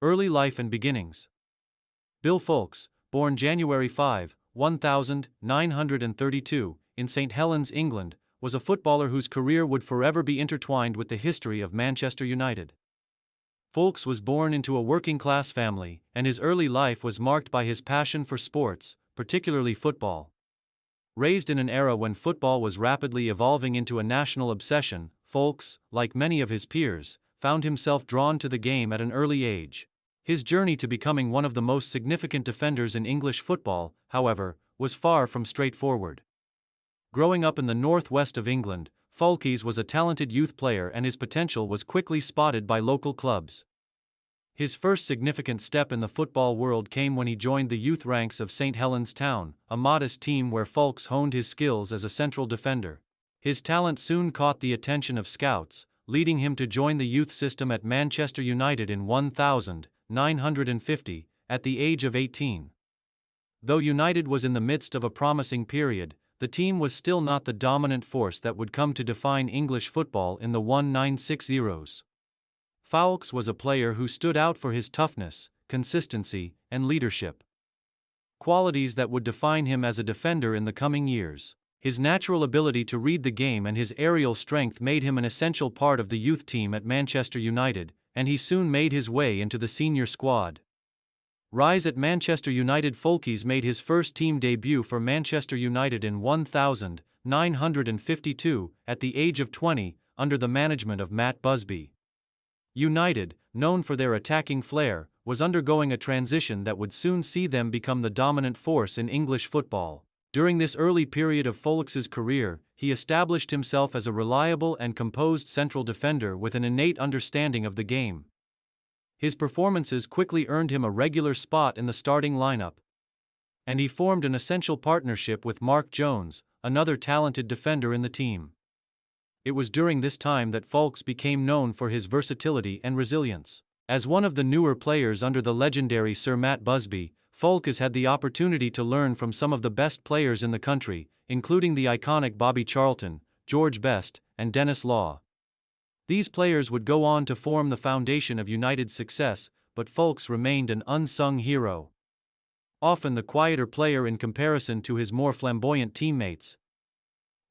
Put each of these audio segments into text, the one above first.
Early life and beginnings. Bill Foulkes, born January 5, 1932, in St. Helens, England, was a footballer whose career would forever be intertwined with the history of Manchester United. Foulkes was born into a working-class family, and his early life was marked by his passion for sports, particularly football. Raised in an era when football was rapidly evolving into a national obsession, Foulkes, like many of his peers, found himself drawn to the game at an early age. His journey to becoming one of the most significant defenders in English football, however, was far from straightforward. Growing up in the northwest of England, Foulkes was a talented youth player and his potential was quickly spotted by local clubs. His first significant step in the football world came when he joined the youth ranks of St. Helens Town, a modest team where Foulkes honed his skills as a central defender. His talent soon caught the attention of scouts, leading him to join the youth system at Manchester United in 1950, at the age of 18. Though United was in the midst of a promising period, the team was still not the dominant force that would come to define English football in the 1960s. Foulkes was a player who stood out for his toughness, consistency, and leadership. Qualities that would define him as a defender in the coming years. His natural ability to read the game and his aerial strength made him an essential part of the youth team at Manchester United, and he soon made his way into the senior squad. Rise at Manchester United. Foulkes made his first team debut for Manchester United in 1952, at the age of 20, under the management of Matt Busby. United, known for their attacking flair, was undergoing a transition that would soon see them become the dominant force in English football. During this early period of Foulkes' career, he established himself as a reliable and composed central defender with an innate understanding of the game. His performances quickly earned him a regular spot in the starting lineup, and he formed an essential partnership with Mark Jones, another talented defender in the team. It was during this time that Foulkes became known for his versatility and resilience. As one of the newer players under the legendary Sir Matt Busby, Foulkes had the opportunity to learn from some of the best players in the country, including the iconic Bobby Charlton, George Best, and Dennis Law. These players would go on to form the foundation of United's success, but Foulkes remained an unsung hero. Often the quieter player in comparison to his more flamboyant teammates.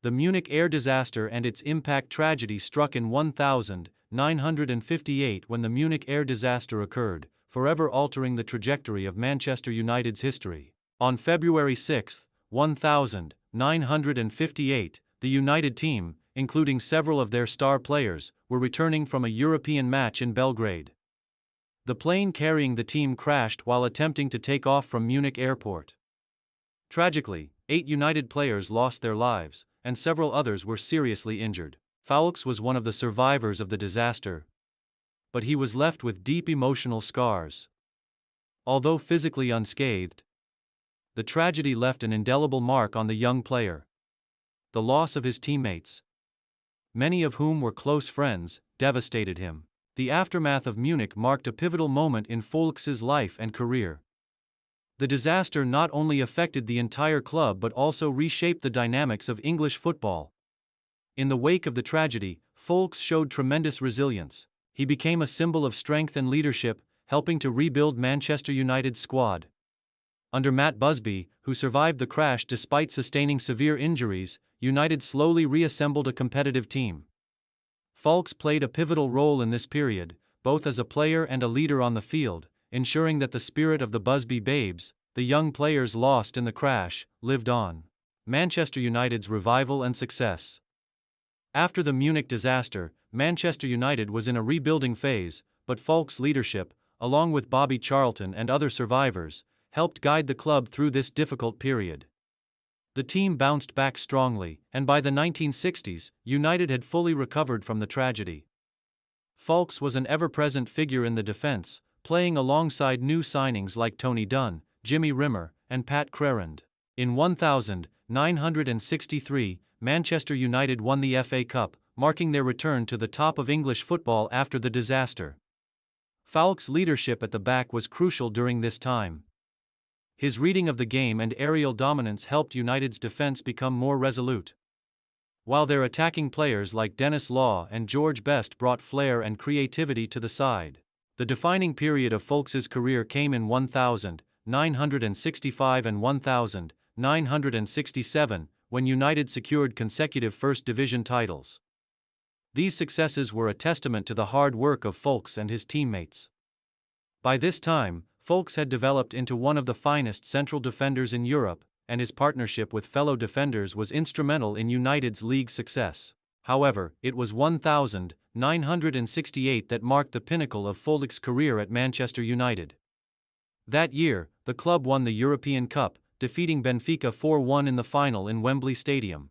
The Munich air disaster and its impact. Tragedy struck in 1958 when the Munich air disaster occurred, forever altering the trajectory of Manchester United's history. On February 6, 1958, the United team, including several of their star players, were returning from a European match in Belgrade. The plane carrying the team crashed while attempting to take off from Munich airport. Tragically, 8 United players lost their lives, and several others were seriously injured. Foulkes was one of the survivors of the disaster, but he was left with deep emotional scars. Although physically unscathed, the tragedy left an indelible mark on the young player. The loss of his teammates, many of whom were close friends, devastated him. The aftermath of Munich marked a pivotal moment in Foulkes' life and career. The disaster not only affected the entire club but also reshaped the dynamics of English football. In the wake of the tragedy, Foulkes showed tremendous resilience. He became a symbol of strength and leadership, helping to rebuild Manchester United's squad. Under Matt Busby, who survived the crash despite sustaining severe injuries, United slowly reassembled a competitive team. Foulkes played a pivotal role in this period, both as a player and a leader on the field, ensuring that the spirit of the Busby Babes, the young players lost in the crash, lived on. Manchester United's revival and success. After the Munich disaster, Manchester United was in a rebuilding phase, but Foulkes' leadership, along with Bobby Charlton and other survivors, helped guide the club through this difficult period. The team bounced back strongly, and by the 1960s, United had fully recovered from the tragedy. Foulkes was an ever-present figure in the defense, playing alongside new signings like Tony Dunn, Jimmy Rimmer, and Pat Crerand. In 1963, Manchester United won the FA Cup, marking their return to the top of English football after the disaster. Foulkes' leadership at the back was crucial during this time. His reading of the game and aerial dominance helped United's defense become more resolute, while their attacking players like Dennis Law and George Best brought flair and creativity to the side. The defining period of Foulkes' career came in 1965 and 1967, when United secured consecutive First Division titles. These successes were a testament to the hard work of Foulkes and his teammates. By this time, Foulkes had developed into one of the finest central defenders in Europe, and his partnership with fellow defenders was instrumental in United's league success. However, it was 1968 that marked the pinnacle of Foulkes' career at Manchester United. That year, the club won the European Cup, defeating Benfica 4-1 in the final in Wembley Stadium.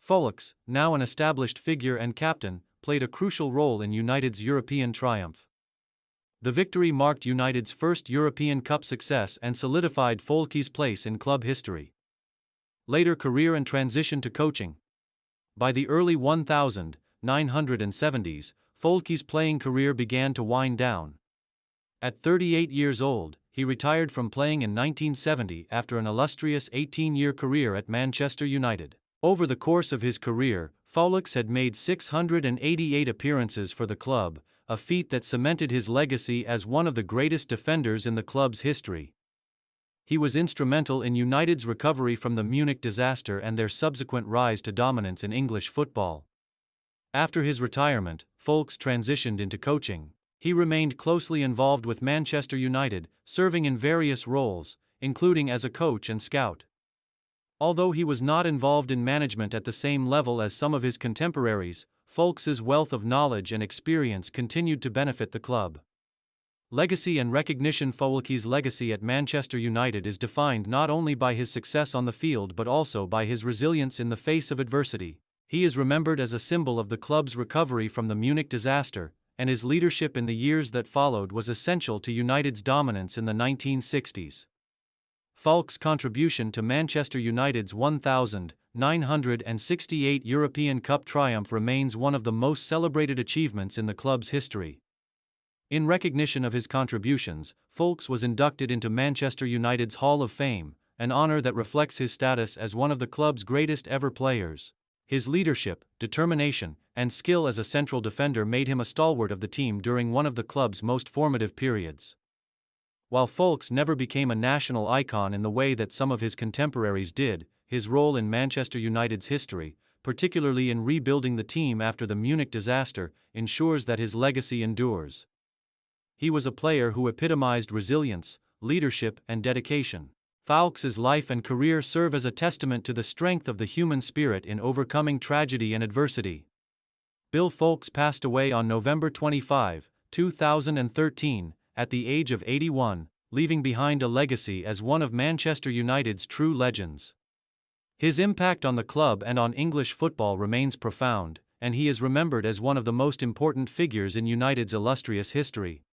Foulkes, now an established figure and captain, played a crucial role in United's European triumph. The victory marked United's first European Cup success and solidified Foulkes' place in club history. Later career and transition to coaching. By the early 1970s, Foulkes' playing career began to wind down. At 38 years old, he retired from playing in 1970 after an illustrious 18-year career at Manchester United. Over the course of his career, Foulkes had made 688 appearances for the club, a feat that cemented his legacy as one of the greatest defenders in the club's history. He was instrumental in United's recovery from the Munich disaster and their subsequent rise to dominance in English football. After his retirement, Foulkes transitioned into coaching. He remained closely involved with Manchester United, serving in various roles, including as a coach and scout. Although he was not involved in management at the same level as some of his contemporaries, Foulkes' wealth of knowledge and experience continued to benefit the club. Legacy and recognition. Foulkes' legacy at Manchester United is defined not only by his success on the field but also by his resilience in the face of adversity. He is remembered as a symbol of the club's recovery from the Munich disaster, and his leadership in the years that followed was essential to United's dominance in the 1960s. Foulkes' contribution to Manchester United's 1968 European Cup triumph remains one of the most celebrated achievements in the club's history. In recognition of his contributions, Foulkes was inducted into Manchester United's Hall of Fame, an honor that reflects his status as one of the club's greatest ever players. His leadership, determination, and skill as a central defender made him a stalwart of the team during one of the club's most formative periods. While Foulkes never became a national icon in the way that some of his contemporaries did, his role in Manchester United's history, particularly in rebuilding the team after the Munich disaster, ensures that his legacy endures. He was a player who epitomized resilience, leadership, and dedication. Foulkes' life and career serve as a testament to the strength of the human spirit in overcoming tragedy and adversity. Bill Foulkes passed away on November 25, 2013, at the age of 81, leaving behind a legacy as one of Manchester United's true legends. His impact on the club and on English football remains profound, and he is remembered as one of the most important figures in United's illustrious history.